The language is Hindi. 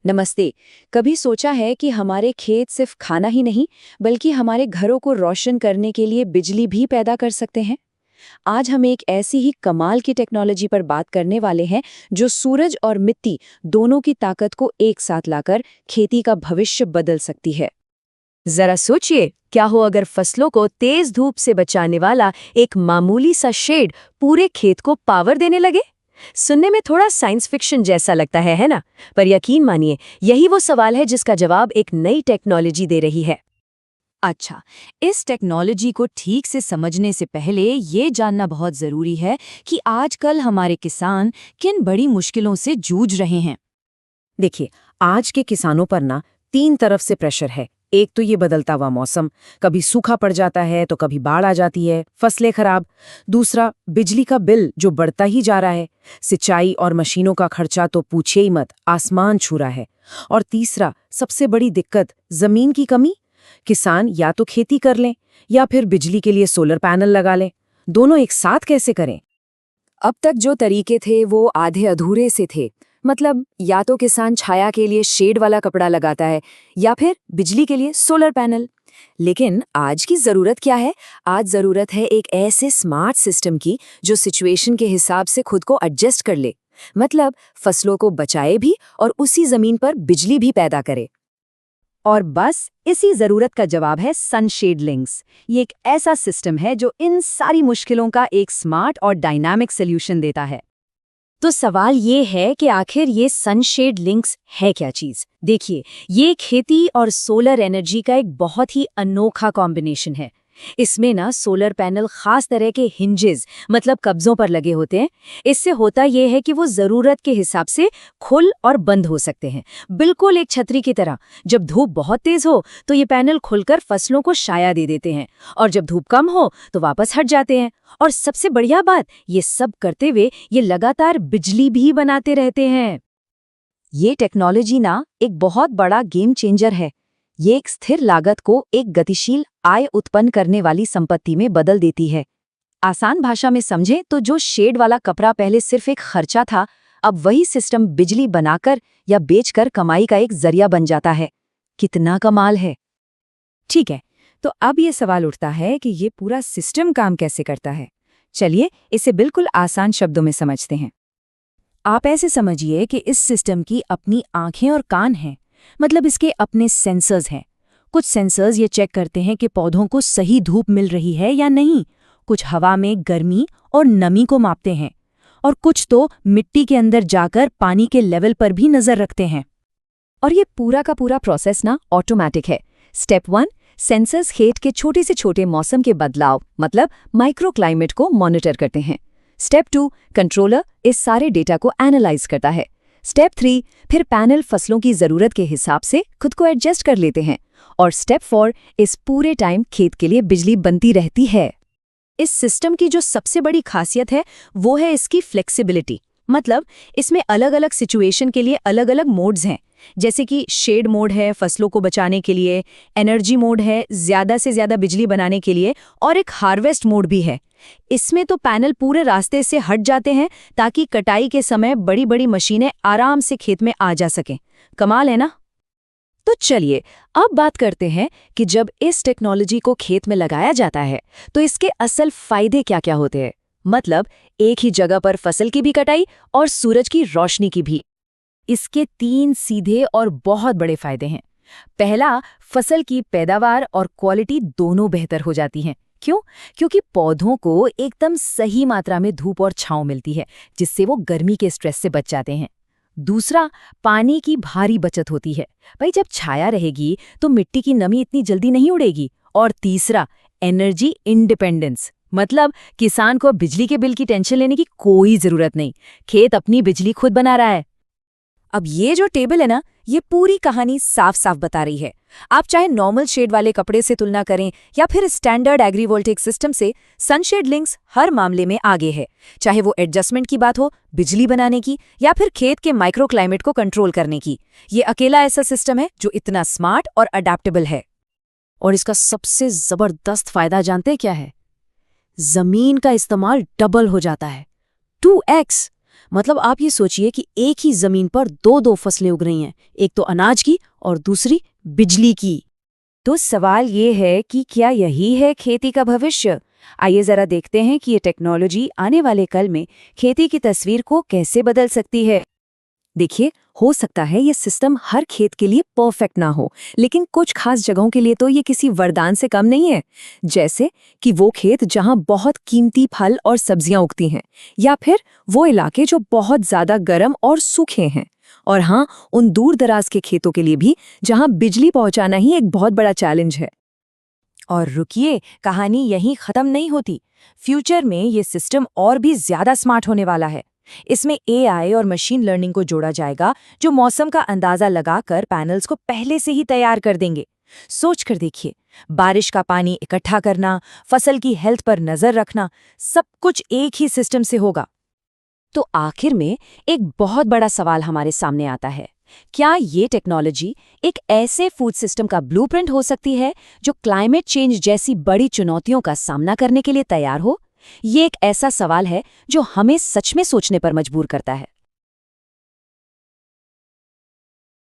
नमस्ते। कभी सोचा है कि हमारे खेत सिर्फ खाना ही नहीं बल्कि हमारे घरों को रोशन करने के लिए बिजली भी पैदा कर सकते हैं। आज हम एक ऐसी ही कमाल की टेक्नोलॉजी पर बात करने वाले हैं जो सूरज और मिट्टी दोनों की ताकत को एक साथ लाकर खेती का भविष्य बदल सकती है। जरा सोचिए, क्या हो अगर फसलों को तेज धूप से बचाने वाला एक मामूली सा शेड पूरे खेत को पावर देने लगे। सुनने में थोड़ा साइंस फिक्शन जैसा लगता है ना? पर यकीन मानिए, यही वो सवाल है जिसका जवाब एक नई टेक्नोलॉजी दे रही है। अच्छा, इस टेक्नोलॉजी को ठीक से समझने से पहले ये जानना बहुत ज़रूरी है कि आजकल हमारे किसान किन बड़ी मुश्किलों से जूझ रहे हैं। देखिए, आज के किसानों पर ना 3 तरफ से प्रेशर है। एक तो ये बदलता हुआ मौसम, कभी सूखा पड़ जाता है तो कभी बाढ़ आ जाती है, फसलें खराब। दूसरा, बिजली का बिल जो बढ़ता ही जा रहा है, सिंचाई और मशीनों का खर्चा तो पूछे ही मत, आसमान छू रहा है। और तीसरा, सबसे बड़ी दिक्कत, जमीन की कमी। किसान या तो खेती कर लें या फिर बिजली के लिए सोलर पैनल लगा लें। दोनों एक साथ कैसे करें? अब तक जो तरीके थे वो आधे अधूरे से थे। मतलब या तो किसान छाया के लिए शेड वाला कपड़ा लगाता है या फिर बिजली के लिए सोलर पैनल। लेकिन आज की जरूरत क्या है? आज जरूरत है एक ऐसे स्मार्ट सिस्टम की जो सिचुएशन के हिसाब से खुद को एडजस्ट कर ले। मतलब फसलों को बचाए भी और उसी जमीन पर बिजली भी पैदा करे। और बस इसी ज़रूरत का जवाब है सनशेड लिंक्स। ये एक ऐसा सिस्टम है जो इन सारी मुश्किलों का एक स्मार्ट और डायनामिक सॉल्यूशन देता है। तो सवाल ये है कि आखिर ये सनशेड लिंक्स है क्या चीज़? देखिए, ये खेती और सोलर एनर्जी का एक बहुत ही अनोखा कॉम्बिनेशन है। इसमें ना सोलर पैनल खास तरह के हिंजेस मतलब कब्जों पर लगे होते हैं। इससे होता ये है कि वो ज़रूरत के हिसाब से खुल और बंद हो सकते हैं, बिल्कुल एक छतरी की तरह। जब धूप बहुत तेज हो तो ये पैनल खुलकर फसलों को छाया दे देते हैं, और जब धूप कम हो तो वापस हट जाते हैं। और सबसे बढ़िया बात, ये सब करते हुए ये लगातार बिजली भी बनाते रहते हैं। ये टेक्नोलॉजी ना एक बहुत बड़ा गेम चेंजर है। ये एक स्थिर लागत को एक गतिशील आय उत्पन्न करने वाली संपत्ति में बदल देती है। आसान भाषा में समझें तो जो शेड वाला कपड़ा पहले सिर्फ एक खर्चा था, अब वही सिस्टम बिजली बनाकर या बेचकर कमाई का एक जरिया बन जाता है। कितना कमाल है! ठीक है, तो अब ये सवाल उठता है कि ये पूरा सिस्टम काम कैसे करता है। चलिए इसे बिल्कुल आसान शब्दों में समझते हैं। आप ऐसे समझिए कि इस सिस्टम की अपनी आंखें और कान हैं। मतलब इसके अपने सेंसर्स हैं। कुछ सेंसर्स ये चेक करते हैं कि पौधों को सही धूप मिल रही है या नहीं। कुछ हवा में गर्मी और नमी को मापते हैं। और कुछ तो मिट्टी के अंदर जाकर पानी के लेवल पर भी नजर रखते हैं। और ये पूरा का पूरा प्रोसेस ना ऑटोमेटिक है। स्टेप 1, सेंसर्स खेत के छोटे से छोटे मौसम के बदलाव मतलब माइक्रो क्लाइमेट को मॉनिटर करते हैं। स्टेप 2, कंट्रोलर इस सारे डेटा को एनालाइज करता है। स्टेप 3, फिर पैनल फसलों की जरूरत के हिसाब से खुद को एडजस्ट कर लेते हैं। और स्टेप 4, इस पूरे टाइम खेत के लिए बिजली बनती रहती है। इस सिस्टम की जो सबसे बड़ी खासियत है वो है इसकी फ्लेक्सिबिलिटी। मतलब इसमें अलग अलग सिचुएशन के लिए अलग अलग मोड्स हैं। जैसे कि शेड मोड है फसलों को बचाने के लिए, एनर्जी मोड है ज्यादा से ज्यादा बिजली बनाने के लिए, और एक हार्वेस्ट मोड भी है। इसमें तो पैनल पूरे रास्ते से हट जाते हैं ताकि कटाई के समय बड़ी बड़ी मशीनें आराम से खेत में आ जा सकें। कमाल है ना? तो चलिए अब बात करते हैं कि जब इस टेक्नोलॉजी को खेत में लगाया जाता है तो इसके असल फायदे क्या क्या होते हैं। मतलब एक ही जगह पर फसल की भी कटाई और सूरज की रोशनी की भी। इसके 3 सीधे और बहुत बड़े फायदे हैं। पहला, फसल की पैदावार और क्वालिटी दोनों बेहतर हो जाती हैं। क्यों? क्योंकि पौधों को एकदम सही मात्रा में धूप और छांव मिलती है, जिससे वो गर्मी के स्ट्रेस से बच जाते हैं। दूसरा, पानी की भारी बचत होती है। भाई जब छाया रहेगी तो मिट्टी की नमी इतनी जल्दी नहीं उड़ेगी। और तीसरा, एनर्जी इंडिपेंडेंस। मतलब किसान को बिजली के बिल की टेंशन लेने की कोई जरूरत नहीं। खेत अपनी बिजली खुद बना रहा है। अब ये जो टेबल है ना, ये पूरी कहानी साफ साफ बता रही है। आप चाहे नॉर्मल शेड वाले कपड़े से तुलना करें या फिर स्टैंडर्ड एग्रीवोल्टिक सिस्टम से, सनशेड लिंक्स हर मामले में आगे है। चाहे वो एडजस्टमेंट की बात हो, बिजली बनाने की, या फिर खेत के माइक्रो क्लाइमेट को कंट्रोल करने की। ये अकेला ऐसा सिस्टम है जो इतना स्मार्ट और अडेप्टेबल है। और इसका सबसे जबरदस्त फायदा जानते हैं क्या है? जमीन का इस्तेमाल डबल हो जाता है, 2x। मतलब आप ये सोचिए कि एक ही जमीन पर दो फसलें उग रही हैं, एक तो अनाज की और दूसरी बिजली की। तो सवाल ये है कि क्या यही है खेती का भविष्य? आइए जरा देखते हैं कि ये टेक्नोलॉजी आने वाले कल में खेती की तस्वीर को कैसे बदल सकती है। देखिए, हो सकता है ये सिस्टम हर खेत के लिए परफेक्ट ना हो, लेकिन कुछ खास जगहों के लिए तो ये किसी वरदान से कम नहीं है। जैसे कि वो खेत जहां बहुत कीमती फल और सब्जियां उगती हैं, या फिर वो इलाके जो बहुत ज्यादा गर्म और सूखे हैं। और हाँ, उन दूर दराज के खेतों के लिए भी जहां बिजली पहुंचाना ही एक बहुत बड़ा चैलेंज है। और रुकिए, कहानी यहीं खत्म नहीं होती। फ्यूचर में ये सिस्टम और भी ज्यादा स्मार्ट होने वाला है। इसमें एआई और मशीन लर्निंग को जोड़ा जाएगा, जो मौसम का अंदाजा लगाकर पैनल्स को पहले से ही तैयार कर देंगे। सोच कर देखिए, बारिश का पानी इकट्ठा करना, फसल की हेल्थ पर नजर रखना, सब कुछ एक ही सिस्टम से होगा। तो आखिर में एक बहुत बड़ा सवाल हमारे सामने आता है, क्या ये टेक्नोलॉजी एक ऐसे फूड सिस्टम का ब्लूप्रिंट हो सकती है जो क्लाइमेट चेंज जैसी बड़ी चुनौतियों का सामना करने के लिए तैयार हो? ये एक ऐसा सवाल है जो हमें सच में सोचने पर मजबूर करता है।